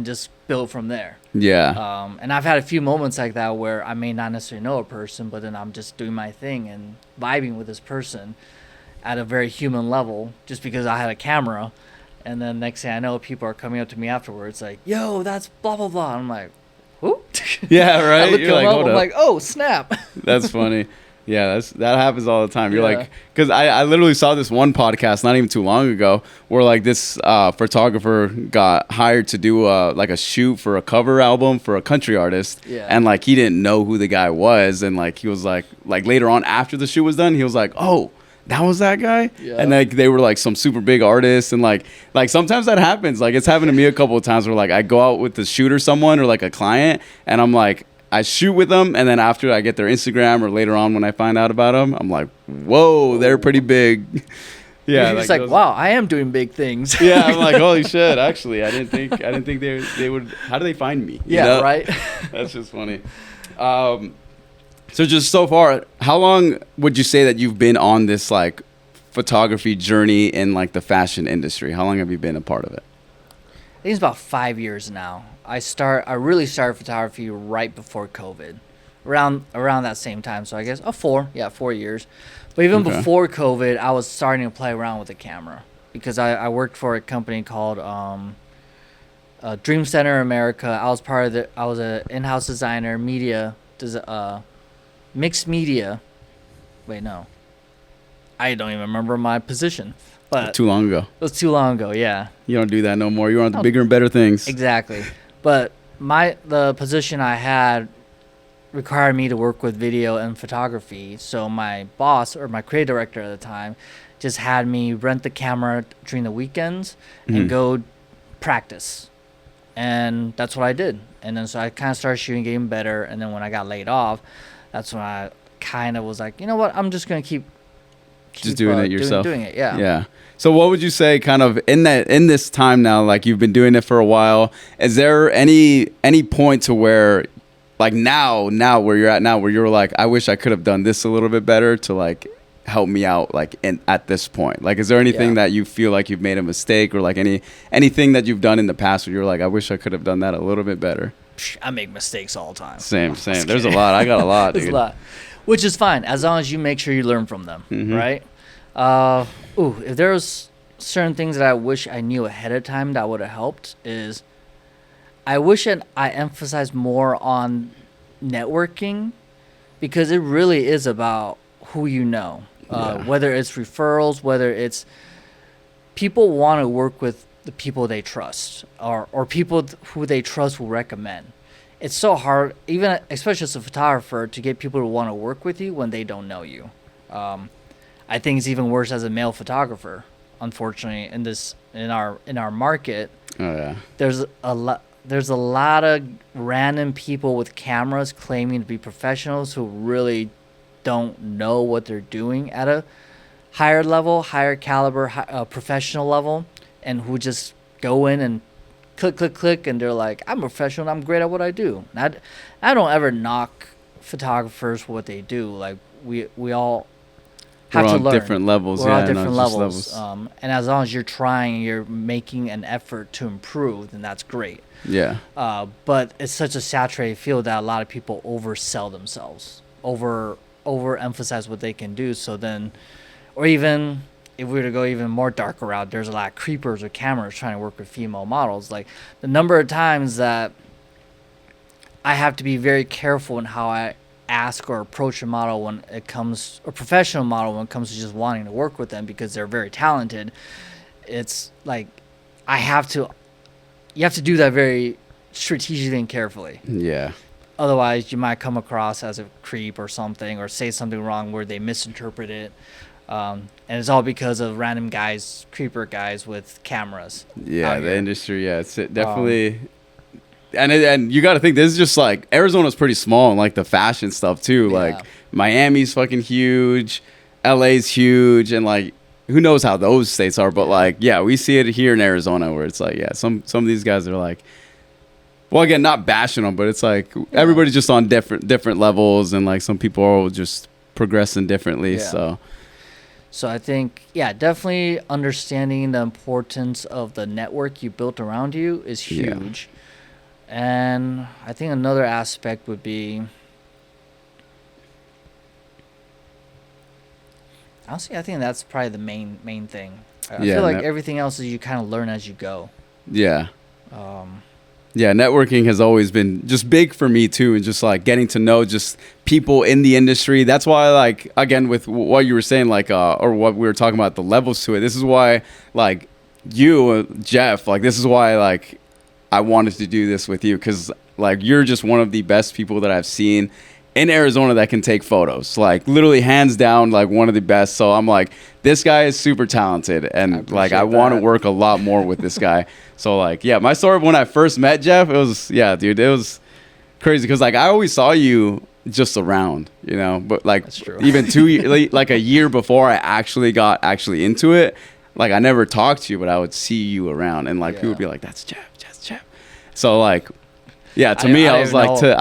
just build from there. And I've had a few moments like that where I may not necessarily know a person, but then I'm just doing my thing and vibing with this person at a very human level just because I had a camera And then next thing I know, people are coming up to me afterwards like, yo, that's blah, blah, blah. I'm like, who? Yeah, right. I look You're him like, up. hold I'm up. like, oh, snap. That's funny. Yeah, that happens all the time. You're Yeah. like, because I literally saw this one podcast not even too long ago where like this photographer got hired to do like a shoot for a cover album for a country artist, Yeah. and like he didn't know who the guy was, and like he was like later on after the shoot was done, he was like, oh, that was that guy. Yeah. And like they were like some super big artists, and like sometimes that happens. Like it's happened to me a couple of times where like I go out with the shoot or someone or like a client, and I'm like, I shoot with them, and then after I get their Instagram or later on when I find out about them, I'm like, whoa, they're pretty big. Yeah, He's like, those- wow, I am doing big things. Yeah, I'm like, holy shit! Actually, I didn't think they would. How do they find me? You Yeah, know? right. That's just funny. So just so far, how long would you say that you've been on this like photography journey in like the fashion industry? How long have you been a part of it? I think it's about 5 years now. I really started photography right before COVID, around that same time. So I guess 4 years. But even Okay. before COVID, I was starting to play around with the camera because I worked for a company called Dream Center America. I was an in-house designer, mixed media. Wait, no, I don't even remember my position. But Too long ago. it was too long ago. Yeah. You don't do that no more. You're on the No. bigger and better things. Exactly. But the position I had required me to work with video and photography. So my boss or my creative director at the time just had me rent the camera during the weekends and go practice. And that's what I did. And then so I kind of started shooting, getting better. And then when I got laid off, that's when I kind of was like, you know what? I'm just going to keep doing it yourself. Doing it, yeah. Yeah. So what would you say kind of in this time now, like you've been doing it for a while, is there any point to where like now where you're at now where you're like, I wish I could have done this a little bit better to like help me out like at this point? Like is there anything Yeah. that you feel like you've made a mistake or like anything that you've done in the past where you're like, I wish I could have done that a little bit better? Psh, I make mistakes all the time. Same. Just There's a kidding. lot. I got a lot, There's dude. a lot. Which is fine, as long as you make sure you learn from them, Mhm. right? If there was certain things that I wish I knew ahead of time that would have helped is I wish I emphasized more on networking because it really is about who you know. Yeah. Whether it's referrals, whether it's people want to work with the people they trust or people who they trust will recommend. It's so hard, even especially as a photographer, to get people to want to work with you when they don't know you. I think it's even worse as a male photographer. Unfortunately, in our market, Oh yeah. there's a lot of random people with cameras claiming to be professionals who really don't know what they're doing at a higher level, higher caliber, professional level, and who just go in and click, and they're like, I'm a professional, I'm great at what I do. And I don't ever knock photographers for what they do. Like we all have We're to on learn. different levels. We're yeah, on not different just levels. And as long as you're trying, you're making an effort to improve, then that's great. Yeah. But it's such a saturated field that a lot of people oversell themselves, overemphasize what they can do. So then, or even if we were to go even more darker route, there's a lot of creepers or cameras trying to work with female models. Like the number of times that I have to be very careful in how I ask or approach a model when it comes, or professional model when it comes to just wanting to work with them because they're very talented. It's like you have to do that very strategically and carefully. Yeah. Otherwise, you might come across as a creep or something, or say something wrong where they misinterpret it. And it's all because of random creeper guys with cameras. Yeah, out the here. industry. Yeah, it's definitely. And you got to think this is just like Arizona's pretty small and like the fashion stuff too. Yeah. Like Miami's fucking huge, LA's huge, and like who knows how those states are. But like yeah, we see it here in Arizona where it's like yeah, some of these guys are like. Well, again, not bashing them, but it's like everybody's just on different levels, and like some people are just progressing differently. Yeah. So I think, yeah, definitely understanding the importance of the network you built around you is huge. And I think another aspect would be, honestly, I think that's probably the main thing. I Yeah, feel like everything else is you kind of learn as you go. yeah. Um, Yeah, networking has always been just big for me too, and just like getting to know just people in the industry. That's why, like, again, with what you were saying, like, or what we were talking about, the levels to it. This is why, like, you, Jeff, like, this is why, like, I wanted to do this with you, because like you're just one of the best people that I've seen in Arizona that can take photos. Like literally hands down, like one of the best. So I'm like, this guy is super talented, and like I want to work a lot more with this guy. So like, yeah, my story of when I first met Jeff, it was, yeah, dude, it was crazy because like I always saw you just around, you know, but like even like a year before I actually got into it, like I never talked to you, but I would see you around, and like people would be like, that's Jeff. So like, yeah, to me, I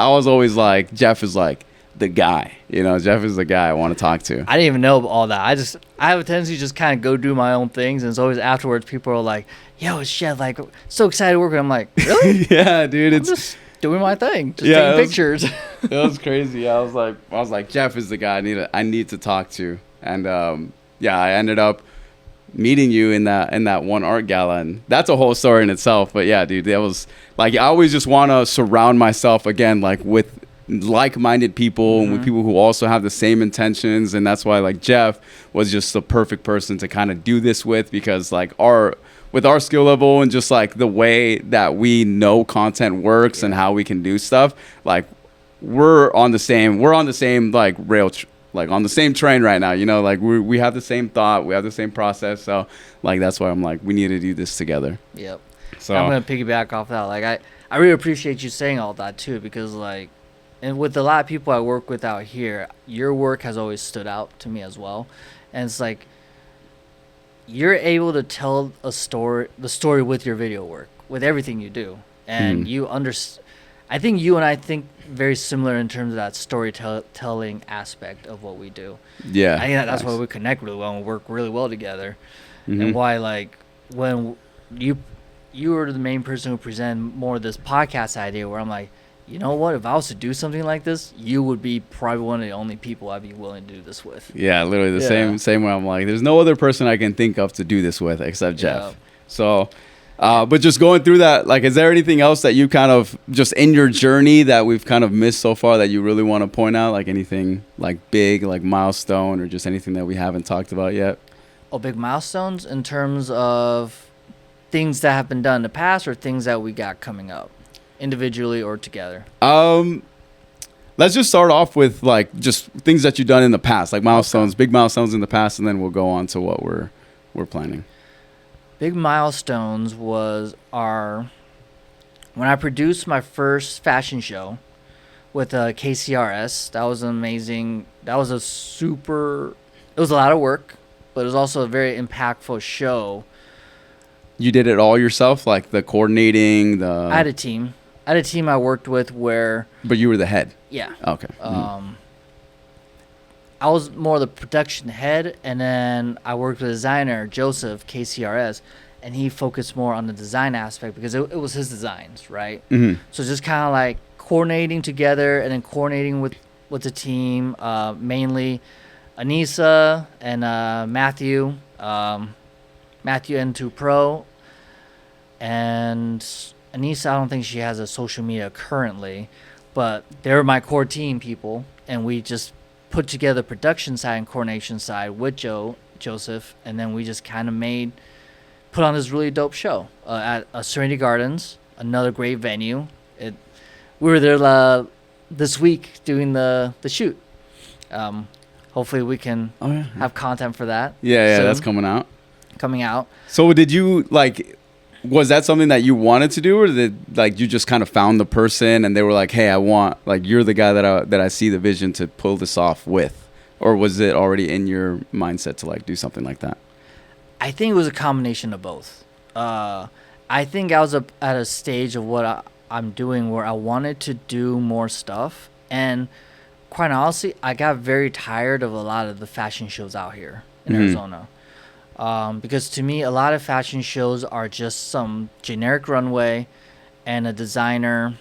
was always like, Jeff is like the guy, you know, Jeff is the guy I want to talk to. I didn't even know all that. I have a tendency to just kind of go do my own things, and it's always afterwards people are like, yo, it's Jeff, like, so excited to work with him. I'm like, really? Yeah, dude, I'm just doing my thing, just taking pictures. It was crazy. I was like, Jeff is the guy I need to talk to, and yeah, I ended up meeting you in that one art gala, and that's a whole story in itself. But yeah, dude, that was like, I always just want to surround myself again like with like-minded people and with people who also have the same intentions, and that's why like Jeff was just the perfect person to kind of do this with, because like with our skill level and just like the way that we know content works and how we can do stuff, like we're on the same like like on the same train right now, you know, like we have the same thought, we have the same process. So like, that's why I'm like, we need to do this together. Yep. So I'm going to piggyback off that. Like I really appreciate you saying all that too, because like, and with a lot of people I work with out here, your work has always stood out to me as well. And it's like, you're able to tell the story with your video work, with everything you do. And I think you and I think very similar in terms of that storytelling aspect of what we do. Yeah. I think that's why we connect really well and work really well together. And why, like, when you were the main person who presented more of this podcast idea, where I'm like, you know what, if I was to do something like this, you would be probably one of the only people I'd be willing to do this with. Yeah, literally the same way. I'm like, there's no other person I can think of to do this with except Jeff. So but just going through that, like, is there anything else that you kind of just in your journey that we've kind of missed so far that you really want to point out? Like anything like big, like milestone, or just anything that we haven't talked about yet? Oh, big milestones in terms of things that have been done in the past, or things that we got coming up, individually or together? Let's just start off with like just things that you've done in the past, like milestones, big milestones in the past, and then we'll go on to what we're planning. Big milestones was when I produced my first fashion show with KCRS. That was amazing. That was it was a lot of work, but it was also a very impactful show. You did it all yourself, like the coordinating, I had a team. I worked with where... But you were the head? Yeah. Okay. I was more the production head, and then I worked with a designer, Joseph, KCRS, and he focused more on the design aspect because it was his designs, right? So just kind of like coordinating together, and then coordinating with the team, mainly Anissa and Matthew N2 Pro, and Anissa, I don't think she has a social media currently, but they're my core team people, and we just put together production side and coordination side with Joseph, and then we just kind of put on this really dope show at Serenity Gardens, another great venue. We were there this week doing the shoot. Hopefully we can have content for that. Yeah, that's coming out. So did you like? Was that something that you wanted to do, or did like you just kind of found the person and they were like, "Hey, I want like you're the guy that I see the vision to pull this off with," or was it already in your mindset to like do something like that? I think it was a combination of both. I think I was at a stage of what I'm doing where I wanted to do more stuff, and quite honestly, I got very tired of a lot of the fashion shows out here in Arizona. Because to me, a lot of fashion shows are just some generic runway and a designer.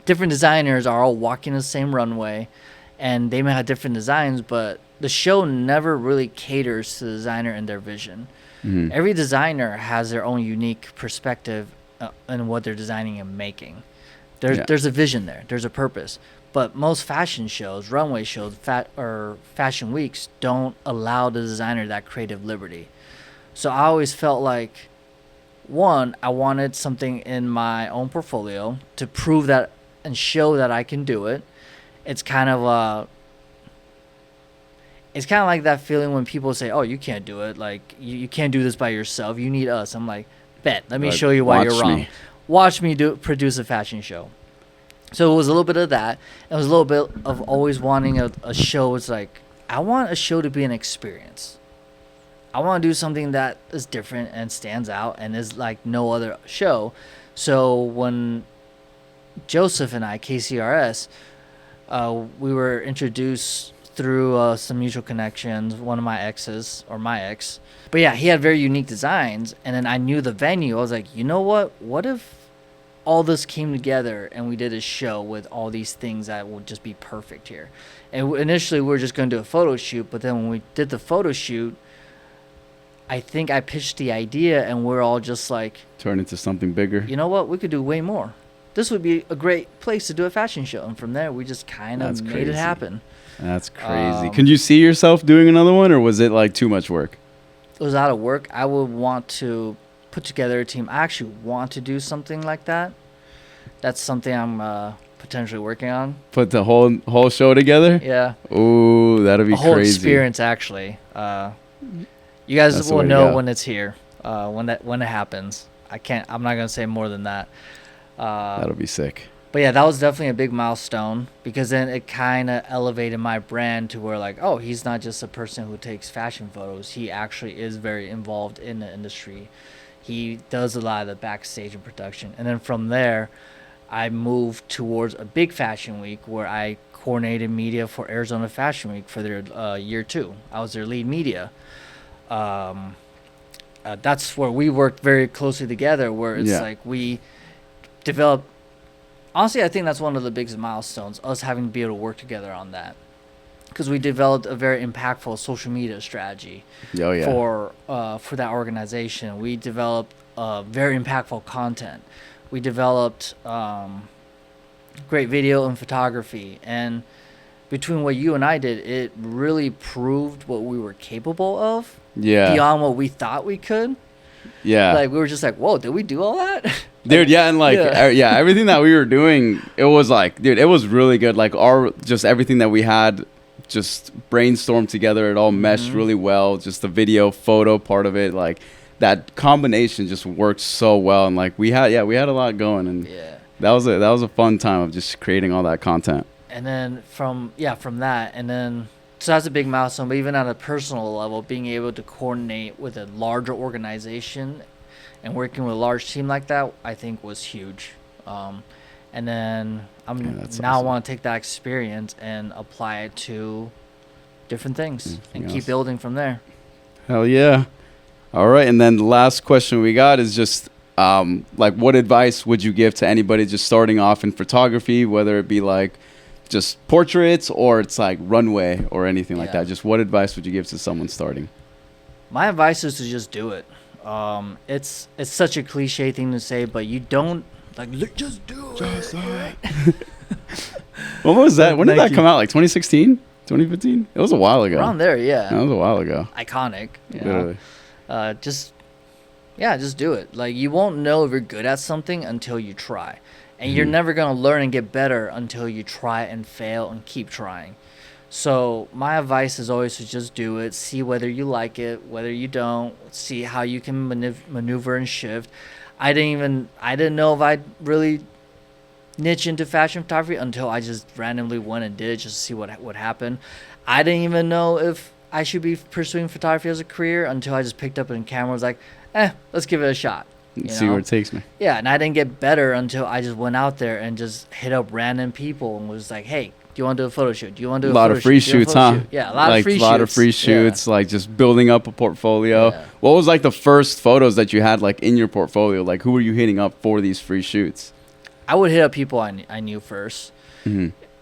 Different designers are all walking the same runway, and they may have different designs, but the show never really caters to the designer and their vision. Mhm. Every designer has their own unique perspective in what they're designing and making. There's a vision there. There's a purpose. But most fashion shows, runway shows, or fashion weeks don't allow the designer that creative liberty. So I always felt like, one, I wanted something in my own portfolio to prove that and show that I can do it. It's kind of like that feeling when people say, "Oh, you can't do it. Like you can't do this by yourself. You need us." I'm like, "Bet. Let me Like, show you why you're watch wrong. me. Watch me produce a fashion show." So it was a little bit of that. It was a little bit of always wanting a show. It's like, I want a show to be an experience. I want to do something that is different and stands out and is like no other show. So when Joseph and I, KCRS, we were introduced through some mutual connections, one of my exes, or my ex. But yeah, he had very unique designs. And then I knew the venue. I was like, you know what? What if all this came together and we did a show with all these things that would just be perfect here? And initially we were just going to do a photo shoot, but then when we did the photo shoot, I think I pitched the idea and we're all just like, Turn into something bigger. you know what, we could do way more. This would be a great place to do a fashion show. And from there we just kind of made it happen. That's crazy. Can you see yourself doing another one, or was it like too much work? It was out of work. I would want to put together a team. I actually want to do something like that. That's something I'm potentially working on. Put the whole show together? Yeah. Ooh, that'd be a whole crazy. experience, actually. You guys That's the will way to know go. when it's here, when it happens. I'm not gonna say more than that. That'll be sick. But yeah, that was definitely a big milestone, because then it kind of elevated my brand to where, like, oh, he's not just a person who takes fashion photos. He actually is very involved in the industry. He does a lot of the backstage and production. And then from there, I moved towards a big fashion week where I coordinated media for Arizona Fashion Week for their year 2. I was their lead media. That's where we worked very closely together, where it's like we developed. Honestly, I think that's one of the biggest milestones, us having to be able to work together on that, because we developed a very impactful social media strategy for that organization. We developed very impactful content. We developed great video and photography, and between what you and I did, it really proved what we were capable of beyond what we thought we could. Yeah. Like, we were just like, whoa, did we do all that? Dude, yeah, and like, everything that we were doing, it was like, dude, it was really good. Like, just everything that we had just brainstormed together. It all meshed really well. Just the video, photo part of it, like, that combination just worked so well. And like, we had a lot going, and that was a fun time of just creating all that content. And then from that, and then, so that's a big milestone. But even on a personal level, being able to coordinate with a larger organization and working with a large team like that, I think was huge. And then I want to take that experience and apply it to different things and keep building from there. Hell yeah. All right. And then the last question we got is just like, what advice would you give to anybody just starting off in photography, whether it be like just portraits or it's like runway or anything like that? Just what advice would you give to someone starting? My advice is to just do it. It's such a cliche thing to say, but you don't just do it. Right? What was that? When did that come out? Like 2016, 2015? It was a while ago. Around there, yeah. That was a while ago. Iconic. Literally. Just do it. Like, you won't know if you're good at something until you try. And you're never going to learn and get better until you try and fail and keep trying. So my advice is always to just do it, see whether you like it, whether you don't, see how you can maneuver and shift. I didn't know if I'd really niche into fashion photography until I just randomly went and did it just to see what would happen. I didn't even know if I should be pursuing photography as a career until I just picked up a camera and was like, let's give it a shot. See where it takes me. Yeah, and I didn't get better until I just went out there and just hit up random people and was like, hey, do you want to do a photo shoot? Do you want to do a lot of free shoots, huh? Yeah, a lot of free shoots. A lot of free shoots, like just building up a portfolio. Yeah. What was like the first photos that you had like in your portfolio? Like, who were you hitting up for these free shoots? I would hit up people I knew first.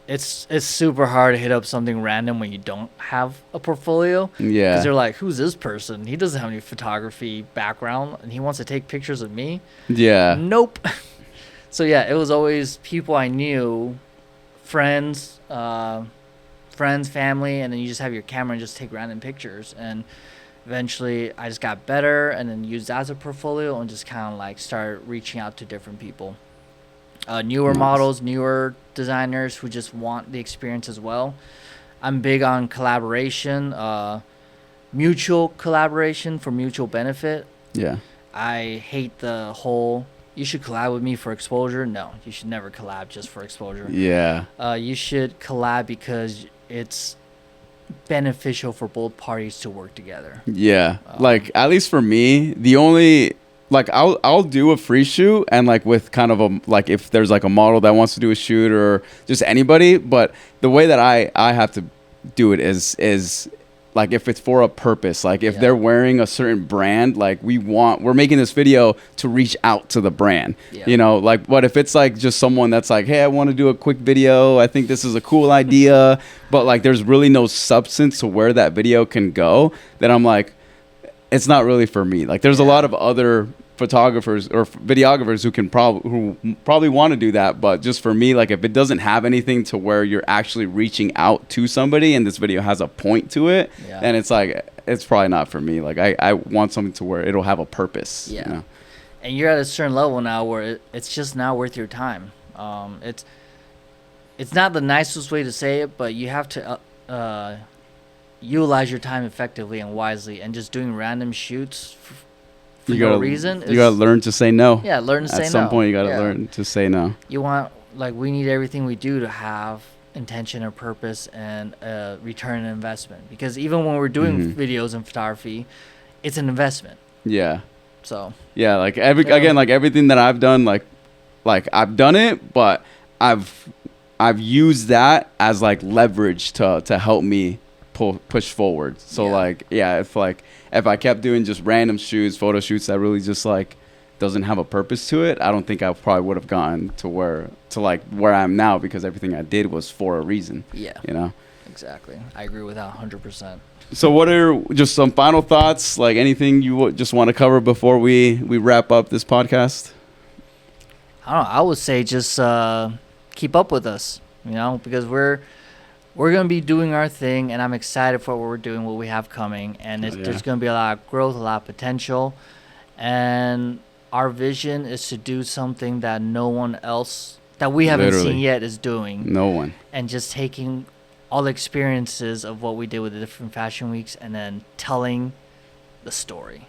it's super hard to hit up something random when you don't have a portfolio. Yeah. Because they're like, who's this person? He doesn't have any photography background, and he wants to take pictures of me. Yeah. Nope. So yeah, it was always people I knew, friends, family, and then you just have your camera and just take random pictures. And eventually, I just got better, and then used that as a portfolio, and just kind of like started reaching out to different people, newer Nice. models, newer designers who just want the experience as well. I'm big on collaboration, mutual collaboration for mutual benefit. Yeah. I hate the whole you should collab with me for exposure. No, you should never collab just for exposure. Yeah. You should collab because it's beneficial for both parties to work together. Yeah. Like, at least for me, the only, like, I'll do a free shoot, and like with kind of a, like, if there's like a model that wants to do a shoot or just anybody, but the way that I have to do it is like, if it's for a purpose, like if they're wearing a certain brand, like we're making this video to reach out to the brand, you know, like, what if it's like just someone that's like, hey, I want to do a quick video, I think this is a cool idea, but like there's really no substance to where that video can go, then I'm like, it's not really for me. Like, there's a lot of other photographers or videographers who probably want to do that, but just for me, like, if it doesn't have anything to where you're actually reaching out to somebody and this video has a point to it, then it's like, it's probably not for me. Like, I want something to where it'll have a purpose. Yeah. You know? And you're at a certain level now where it's just not worth your time. It's not the nicest way to say it, but you have to utilize your time effectively and wisely, and just doing random shoots for no reason. You gotta learn to say no. Yeah, learn to say no. At some point, you gotta learn to say no. You want, like, we need everything we do to have intention or purpose and return on investment. Because even when we're doing videos and photography, it's an investment. Yeah. So. Yeah, like again, like everything that I've done, like I've done it, but I've used that as like leverage to help me push forward. So like, yeah, if I kept doing just random shoots, photo shoots that really just like doesn't have a purpose to it, I don't think I probably would have gotten to where I am now, because everything I did was for a reason. Yeah. You know? Exactly. I agree with that 100%. So what are just some final thoughts, like anything you just want to cover before we wrap up this podcast? I don't know. I would say just keep up with us, you know, because we're going to be doing our thing, and I'm excited for what we're doing, what we have coming. And there's going to be a lot of growth, a lot of potential. And our vision is to do something that no one else, that we haven't seen yet, is doing. No one. And just taking all the experiences of what we did with the different fashion weeks and then telling the story.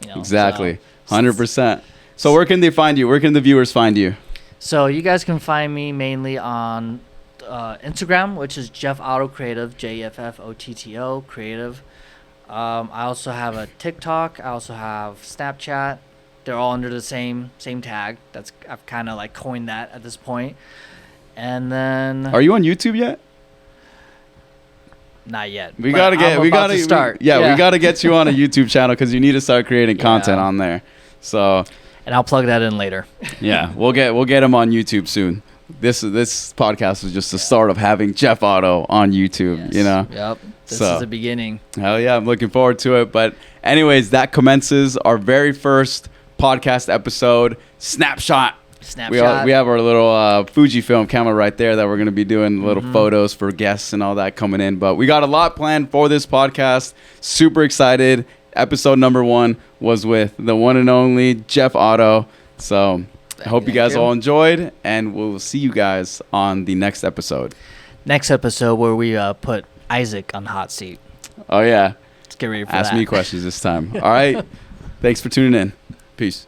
You know? Exactly. 100%. So where can they find you? Where can the viewers find you? So you guys can find me mainly on Instagram, which is Jeff Otto Creative, JEFFOTTO Creative. I also have a TikTok. I also have Snapchat. They're all under the same tag. I've kind of like coined that at this point. And then, are you on YouTube yet? Not yet. We gotta start. We gotta get you on a YouTube channel, because you need to start creating content on there. So. And I'll plug that in later. Yeah, we'll get him on YouTube soon. This podcast is just the start of having Jeff Otto on YouTube. Yes. You know. Yep. This is the beginning. Hell yeah, I'm looking forward to it. But anyways, that commences our very first podcast episode. Snapshot. We have our little Fujifilm camera right there that we're going to be doing little photos for guests and all that coming in. But we got a lot planned for this podcast. Super excited. Episode number 1 was with the one and only Jeff Otto. So I hope you guys all enjoyed, and we'll see you guys on the next episode. Next episode where we put Isaac on the hot seat. Oh, yeah. Let's get ready for that. Ask me questions this time. All right. Thanks for tuning in. Peace.